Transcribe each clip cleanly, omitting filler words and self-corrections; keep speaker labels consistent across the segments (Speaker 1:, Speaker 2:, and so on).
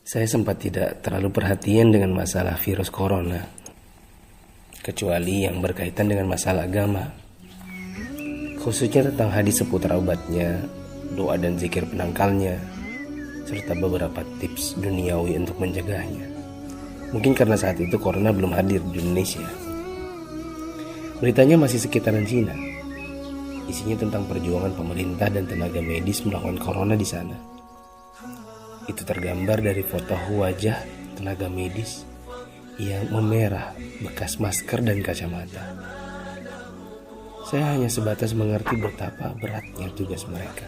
Speaker 1: Saya sempat tidak terlalu perhatian dengan masalah virus corona, kecuali yang berkaitan dengan masalah agama, khususnya tentang hadis seputar obatnya, doa dan zikir penangkalnya, serta beberapa tips duniawi untuk mencegahnya. Mungkin karena saat itu corona belum hadir di Indonesia. Beritanya masih sekitaran Cina. Isinya tentang perjuangan pemerintah dan tenaga medis melawan corona di sana. Itu tergambar dari foto wajah tenaga medis yang memerah bekas masker dan kacamata. Saya hanya sebatas mengerti betapa beratnya tugas mereka.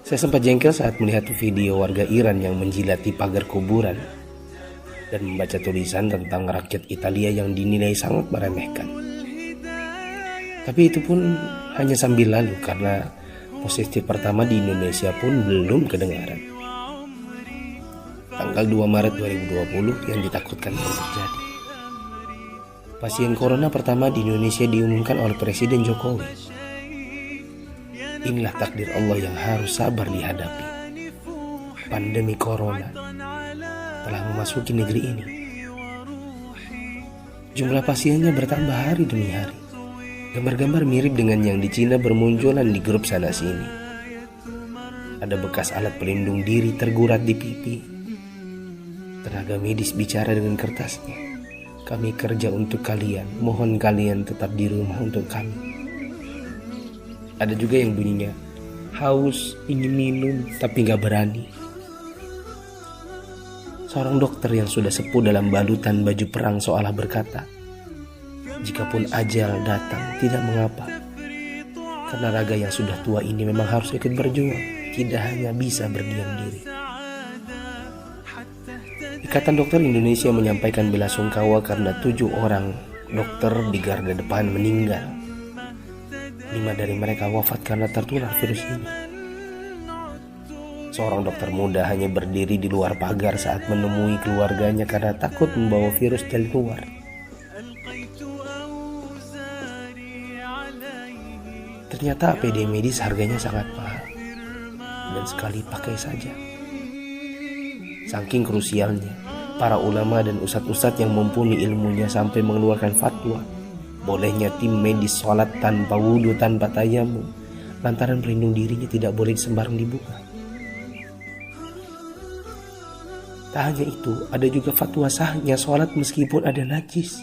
Speaker 1: Saya sempat jengkel saat melihat video warga Iran yang menjilati pagar kuburan dan membaca tulisan tentang rakyat Italia yang dinilai sangat meremehkan. Tapi itu pun hanya sambil lalu karena positif pertama di Indonesia pun belum kedengaran. Tanggal 2 Maret 2020 yang ditakutkan akan terjadi. Pasien corona pertama di Indonesia diumumkan oleh Presiden Jokowi. Inilah takdir Allah yang harus sabar dihadapi. Pandemi corona telah memasuki negeri ini. Jumlah pasiennya bertambah hari demi hari. Gambar-gambar mirip dengan yang di Cina bermunculan di grup sana sini. Ada bekas alat pelindung diri tergurat di pipi. Tenaga medis bicara dengan kertasnya. Kami kerja untuk kalian, mohon kalian tetap di rumah untuk kami. Ada juga yang bunyinya, haus, ingin minum, tapi gak berani. Seorang dokter yang sudah sepuh dalam balutan baju perang seolah berkata, jikapun ajal datang, tidak mengapa. Karena raga yang sudah tua ini memang harus ikut berjuang, tidak hanya bisa berdiam diri. Ikatan Dokter Indonesia menyampaikan bela sungkawa karena 7 orang dokter di garda depan meninggal. 5 dari mereka wafat karena tertular virus ini. Seorang dokter muda hanya berdiri di luar pagar saat menemui keluarganya karena takut membawa virus dari luar. Ternyata APD medis harganya sangat mahal dan sekali pakai saja. Saking krusialnya, para ulama dan ustadz-ustadz yang mumpuni ilmunya sampai mengeluarkan fatwa bolehnya tim medis sholat tanpa wudhu, tanpa tayamum, lantaran pelindung dirinya tidak boleh sembarang dibuka. Tak hanya itu, ada juga fatwa sahnya sholat meskipun ada najis.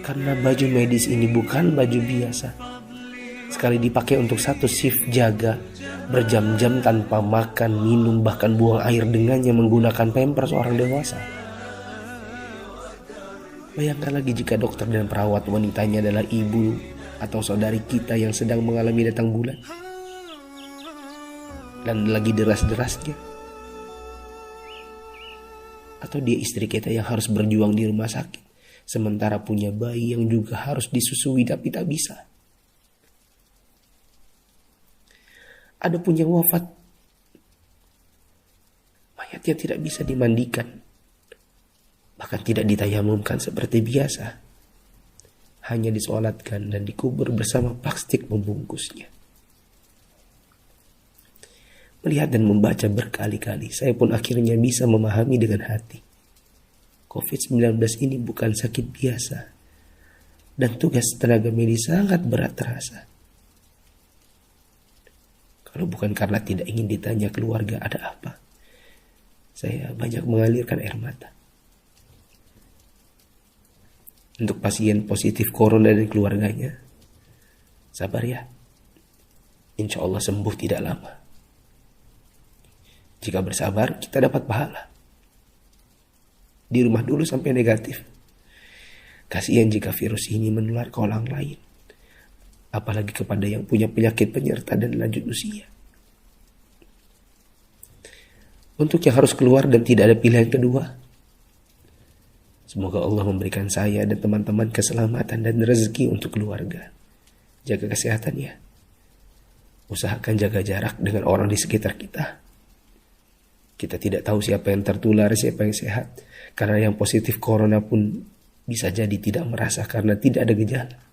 Speaker 1: Karena baju medis ini bukan baju biasa. Sekali dipakai untuk satu shift jaga, berjam-jam tanpa makan, minum, bahkan buang air dengannya menggunakan pampers orang dewasa. Bayangkan lagi jika dokter dan perawat wanitanya adalah ibu atau saudari kita yang sedang mengalami datang bulan. Dan lagi deras-derasnya. Atau dia istri kita yang harus berjuang di rumah sakit, sementara punya bayi yang juga harus disusui tapi tak bisa. Ada pun yang wafat, mayatnya tidak bisa dimandikan, bahkan tidak ditayamumkan seperti biasa, hanya disolatkan dan dikubur bersama plastik membungkusnya. Melihat dan membaca berkali-kali, saya pun akhirnya bisa memahami dengan hati. COVID-19 ini bukan sakit biasa, dan tugas tenaga medis sangat berat terasa. Kalau bukan karena tidak ingin ditanya keluarga ada apa, saya banyak mengalirkan air mata. Untuk pasien positif corona dan keluarganya, sabar ya. Insya Allah sembuh tidak lama. Jika bersabar, kita dapat pahala. Di rumah dulu sampai negatif. Kasihan jika virus ini menular ke orang lain. Apalagi kepada yang punya penyakit penyerta dan lanjut usia. Untuk yang harus keluar dan tidak ada pilihan kedua, semoga Allah memberikan saya dan teman-teman keselamatan dan rezeki untuk keluarga. Jaga kesehatan ya. Usahakan jaga jarak dengan orang di sekitar kita. Kita tidak tahu siapa yang tertular, siapa yang sehat. Karena yang positif corona pun bisa jadi tidak merasa karena tidak ada gejala.